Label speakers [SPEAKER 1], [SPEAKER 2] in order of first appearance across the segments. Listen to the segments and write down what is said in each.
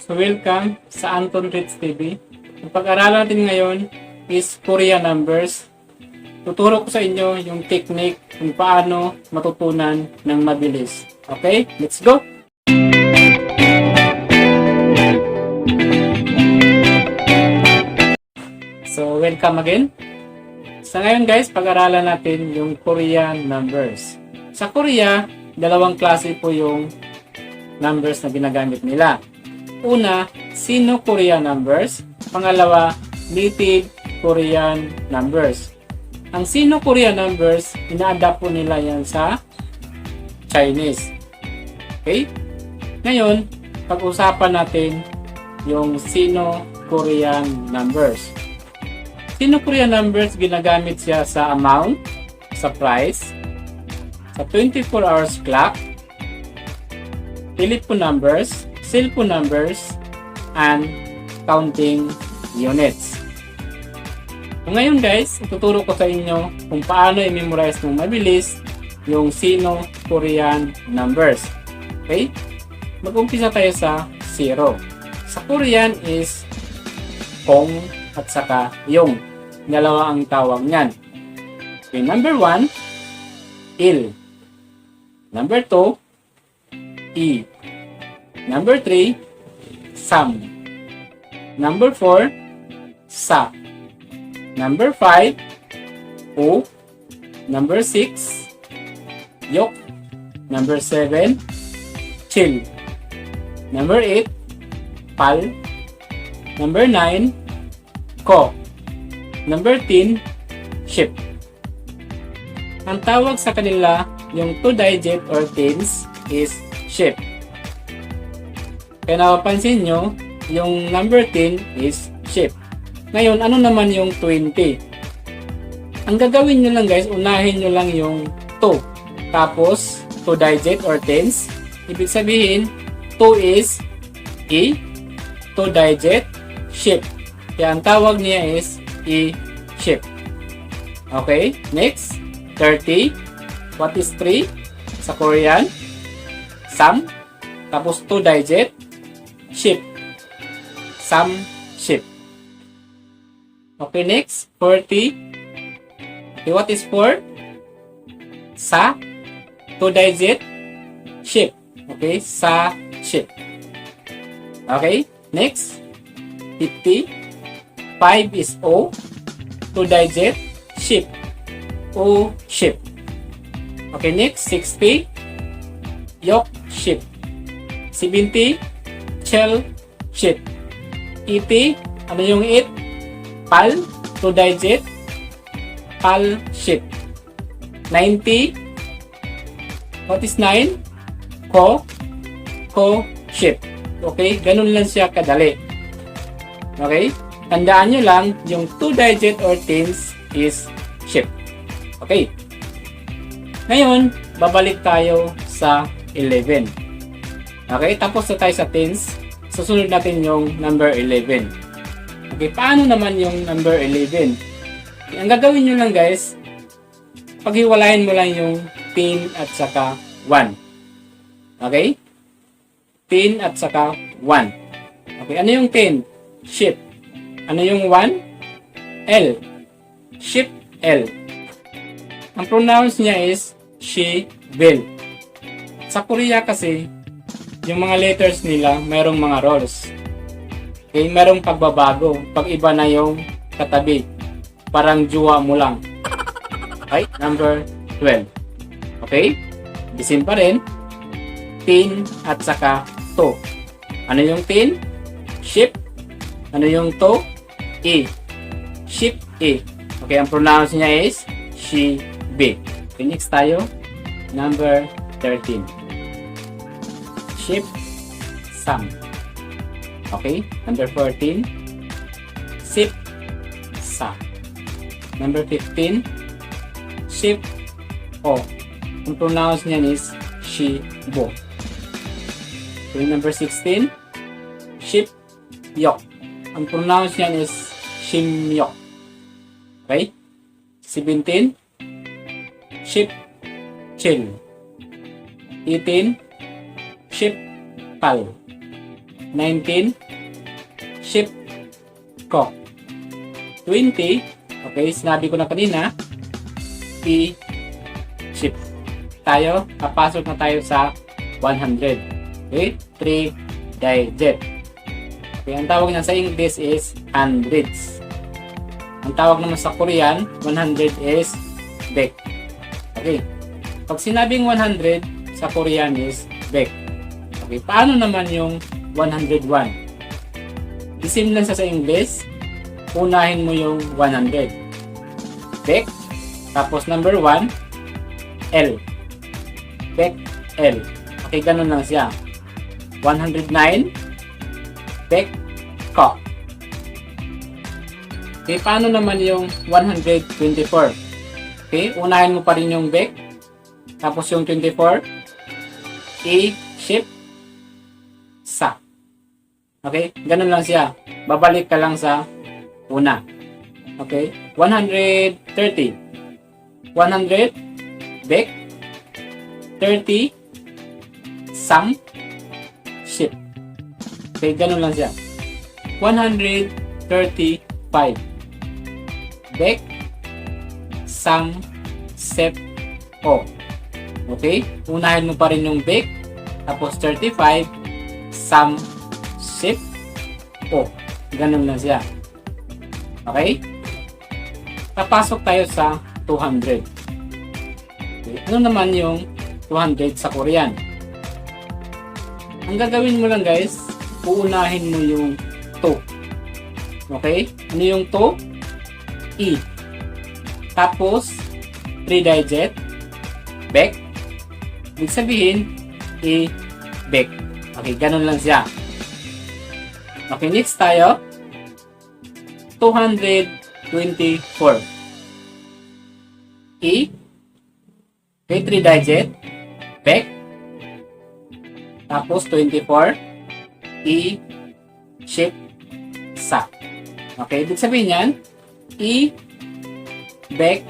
[SPEAKER 1] So welcome sa Anton Ritz TV. Ang pag-aralan natin ngayon is Korean numbers. Tuturo ko sa inyo yung technique kung paano matutunan ng mabilis. Okay, let's go! So welcome again. Sa ngayon guys, pag-aralan natin yung Korean numbers. Sa Korea, dalawang klase po yung numbers na ginagamit nila. Una, sino-korean numbers. Pangalawa, native Korean numbers. Ang sino-korean numbers, ina-adapt po nila yan sa Chinese. Okay? Ngayon, pag-usapan natin yung sino-korean numbers. Sino-korean numbers, ginagamit siya sa amount, sa price, sa 24 hours clock, telephone numbers, cellphone numbers, and counting units. So ngayon guys, ituturo ko sa inyo kung paano i-memorize ng mabilis yung sino-korean numbers. Okay? Mag-umpisa tayo sa 0. Sa Korean is kong at saka yung. Dalawa ang tawag niyan. Okay, number 1, il. Number 2, i. Number 3, sam. Number 4, sa. Number 5, o. Number 6, yok. Number 7, chill. Number 8, pal. Number 9, ko. Number 10, ship. Ang tawag sa kanila, yung 2-digit or tens is ship. Kaya napapansin nyo, yung number 10 is ship. Ngayon, ano naman yung 20? Ang gagawin nyo lang guys, unahin nyo lang yung 2. Tapos, 2-digit or tens. Ibig sabihin, 2 is E, 2-digit, ship. Kaya ang tawag niya is E-ship. Okay, next, 30. What is 3? Sa Korean, sam. Tapos 2-digit, ship. Some ship. Okay, next, 40. Okay, what is 4? Sa. 2-digit, ship. Okay, sa ship. Okay, next, 50. 5 is O. 2-digit, ship. O, ship. Okay, next, 60. Yok, ship. 70. Shell, ship. 80, ano yung it? Pal, 2-digit, pal, ship. 90, what is 9? Ko, ship. Okay, ganun lang siya kadali. Okay, tandaan nyo lang, yung 2-digit or tens is ship. Okay, ngayon, babalik tayo sa 11. Okay, tapos na tayo sa tens. Susunod natin yung number 11. Okay, paano naman yung number 11? Okay, ang gagawin nyo lang guys, paghiwalayin mo lang yung 10 at saka 1. Okay? 10 at saka 1. Okay, ano yung 10? Ship. Ano yung 1? L. Ship L. Ang pronounce niya is she, will. Sa Korea kasi, yung mga letters nila, mayroong mga roles. Okay, mayroong pagbabago. Pag iba na yung katabi. Parang juwa mo lang. Okay, number 12. Okay, bisin pa rin. 10 at saka 2. Ano yung 10? Ship. Ano yung 2? E. Ship E. Okay, ang pronounce niya is she, be. Okay, next tayo. Number 13. Ship, sam. Okay, number 14. Sip, sa. Number 15. Ship, o. Ang pronounce niyan is she, bo. Okay, number 16. Ship, yok. Ang pronounce niyan is shimyok. Okay, 17. Ship, chill. 18. Ship, pal. 19, ship ko. 20, okay, sinabi ko na kanina, i-ship. Tayo, papasok na tayo sa 100. Okay, 3 digit. Okay, ang tawag niya sa English is hundreds. Ang tawag naman sa Korean, 100 is baek. Okay, pag sinabing 100 sa Korean is baek. Okay, paano naman yung 101? The same lang sa English, unahin mo yung 100. Baek, tapos number 1, L. Baek, L. Okay, ganun lang siya. 109, baek, ko. Okay, paano naman yung 124? Okay, unahin mo pa rin yung baek, tapos yung 24, i-ship, sa. Okay, ganun lang siya. Babalik ka lang sa una. Okay, 130. 100, baek, 30, some, ship. Okay, ganun lang siya. 135. Baek, some, sep, o. Okay, unahin mo pa rin yung baek, tapos 35, some, ship, o. Ganun lang siya. Okay? Papasok tayo sa 200. Okay. Ano naman yung 200 sa Korean? Ang gagawin mo lang guys, uunahin mo yung to. Okay? Ano yung to? I. Tapos, 3 digit, baek. Ibig sabihin, baek. Okay, ganun lang siya. Okay, next tayo. 224. I. Okay, 3 digit, baek. Tapos 24, i, ship, sa. Okay, ibig sabihin yan, i, baek,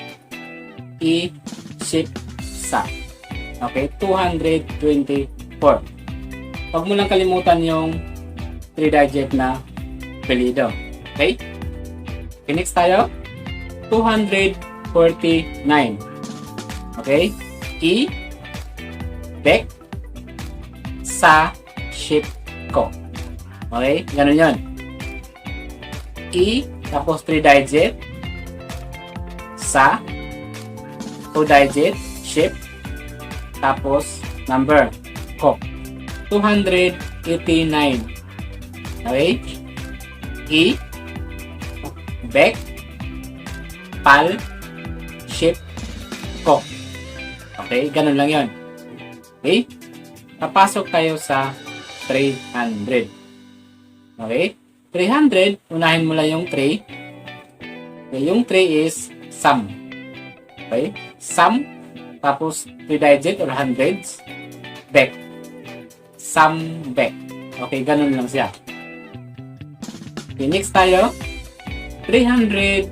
[SPEAKER 1] i, ship, sa. Okay, 224. Huwag mo lang kalimutan yung 3 digit na apelyido. Okay? Okay, next tayo. 249. Okay? I, baek, sa, ship, ko. Okay? Ganun yun. I, tapos 3 digit, sa, 2 digit, ship, tapos number, ko. 289. Okay? I, baek, pal, ship, ko. Okay? Ganun lang yun. Okay? Papasok tayo sa 300. Okay? 300, unahin mo lang yung 3. Okay, yung 3 is sum. Okay? Sum, tapos 3 digit or hundreds, baek. Sum, baek. Okay, ganun lang siya. Okay, next tayo. 335.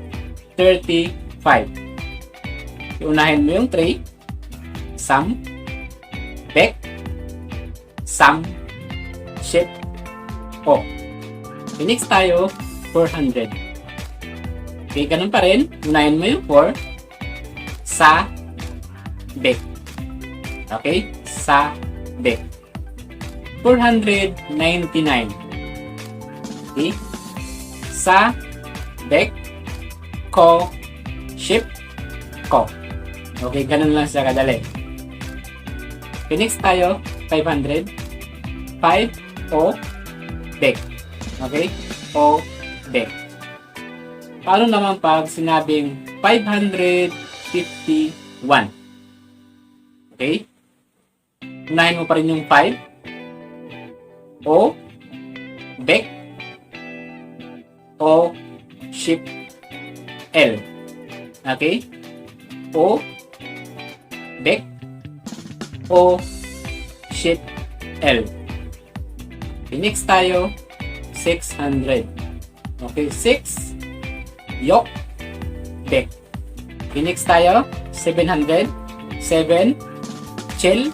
[SPEAKER 1] Unahin mo yung 3. Sum, baek, sum, ship, o. Okay, next tayo. 400. Okay, ganun pa rin. Unahin mo yung 4. Sa, baek. Okay, sa, baek. 499. Okay, sa, baek, ko, ship, ko. Okay, ganun lang siya kadali. Okay, next tayo, 500. 5, o, baek. Okay, o, baek. Paano naman pag sinabing 551? Okay, unahin mo pa rin yung 5. O, baek, o, ship, L. Okay? O, baek, o, ship, L. Okay, next tayo, 600. Okay, 6, yok, baek. Okay, next tayo, 700. 7, chill,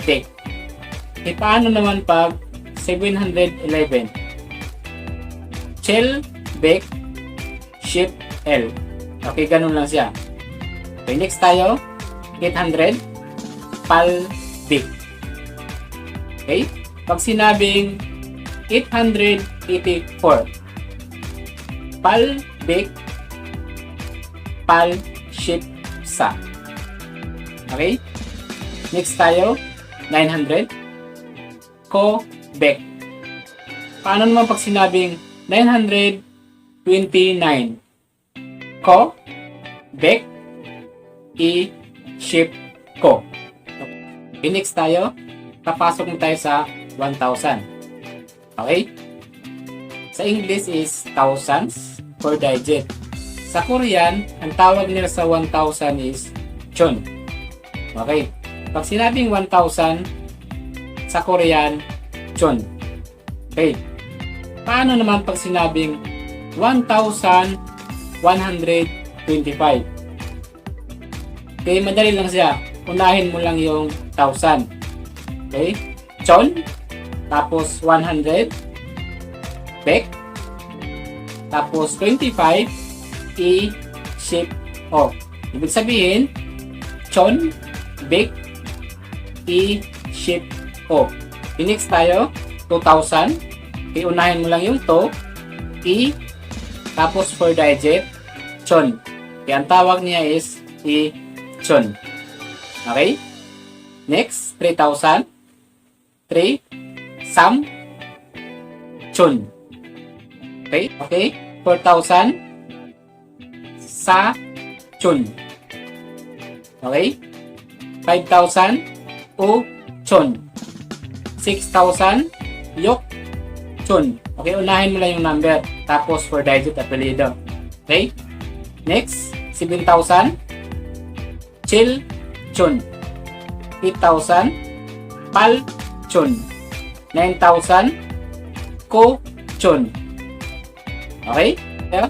[SPEAKER 1] baek. Okay, paano naman pag 711. Chel, bake, ship, L. Okay, ganun lang siya. Okay, next tayo. 800. Pal, bake. Okay? Pag sinabing 884. Pal, bake, pal, ship, sa. Okay? Next tayo. 900. Ko, bek. Paano naman pag sinabing 929? Ko, bek, i, ship, ko. Okay, next tayo. Papasok na tayo sa 1,000. Okay? Sa English is thousands per digit. Sa Korean, ang tawag nila sa 1,000 is chon. Okay? Pag sinabing 1,000, sa Korean, chon. Okay. Paano naman pag sinabing 1,125? Okay, madali lang siya. Unahin mo lang yung 1,000. Okay? Chon. Tapos 100. Bek. Tapos 25. I. Ship. O. Ibig sabihin, chon. Bek. I. Ship. O. Next tayo. 2,000. Okay, unahin mo lang yung to. I. Tapos per digit. Chon. Okay, ang tawag niya is I. Chon. Okay? Next, 3,000. 3. Sam. Chon. Okay? Okay? 4,000. Sa. Chon. Okay? 5,000. U. Chon. 6,000. Yok. Chon. Okay, unahin mo lang yung number. Tapos for digit apelido. Okay? Next, 7,000. Chil. Chon. 8,000. Pal. Chon. 9,000. Ko. Chon. Okay? Yeah?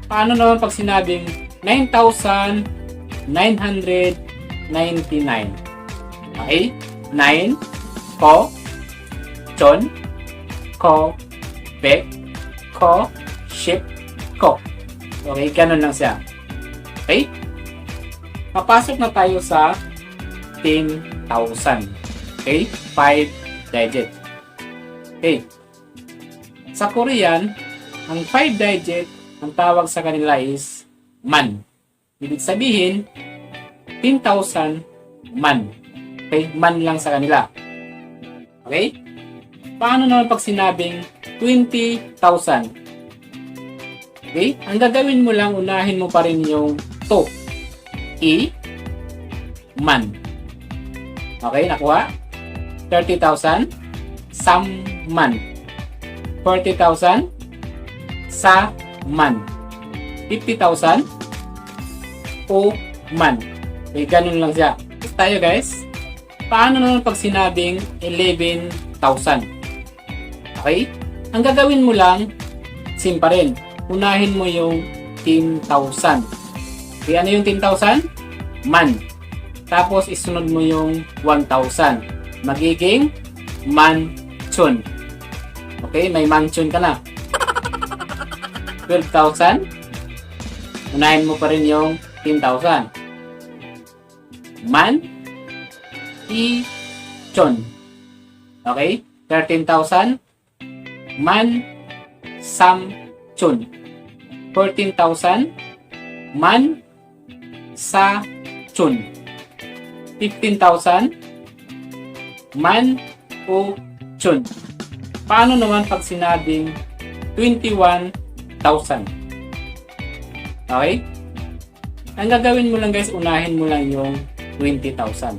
[SPEAKER 1] Paano naman pag sinabing 9,999? Okay? 9. Ko. Chon. Ko. Bek. Ko. Ship. Ko. Okay? Ganun lang siya. Okay? Papasok na tayo sa 10,000. Okay? 5 digit. Okay. Sa Korean, ang 5 digit, ang tawag sa kanila is man. Ibig sabihin, 10,000 man. Okay? Man lang sa kanila. Okay? Paano naman pag sinabing 20,000? Okay? Ang gagawin mo lang, unahin mo pa rin yung to. I. Man. Okay? Nakuha? 30,000. Sam. Man. 40,000. Sa. Man. 50,000. O. Man. Okay? Ganun lang siya. Tayo guys. Paano naman pag sinabing 11,000? Okay? Ang gagawin mo lang, same pa rin. Unahin mo yung 10,000. Okay, ano yung 10,000? Man. Tapos isunod mo yung 1,000. Magiging mansion. Okay, may mansion ka na. 12,000. Unahin mo pa rin yung 10,000. Man. I-chon. Okay? 13,000. Man. Sam-chon. 14,000. Man. Sa-chon. 15,000. Man. O-chon. Paano naman pag sinabing 21,000? Okay? Ang gagawin mo lang guys, unahin mo lang yung 20,000.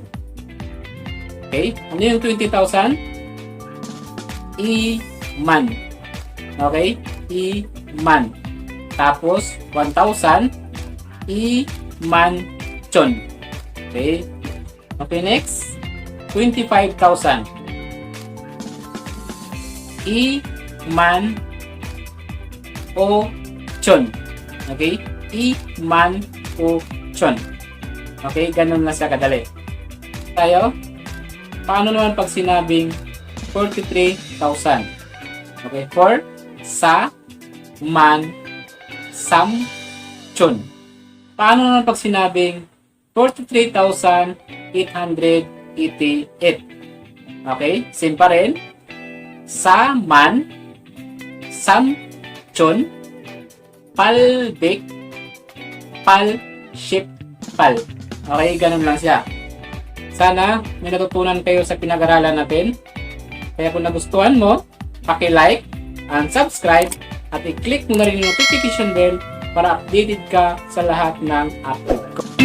[SPEAKER 1] Okay? Ano yung 20,000? I-man. Okay? I-man. Tapos, 1,000. I-man-chon. Okay? Okay, next. 25,000. I-man-o-chon. Okay? I-man-o-chon. Okay? Ganun lang siya kadali. Tayo. Paano naman pag sinabing 43,000. Okay, for sa, man, sam, chun. Paano naman pag sinabing 43,888? Okay, same pa rin. Sa, man, sam, chun, pal, big, pal, ship, pal. Okay, ganun lang siya. Sana may natutunan kayo sa pinag-aralan natin. Kaya kung nagustuhan mo, paki-like and subscribe at i-click mo na rin yung notification bell para updated ka sa lahat ng upload ko.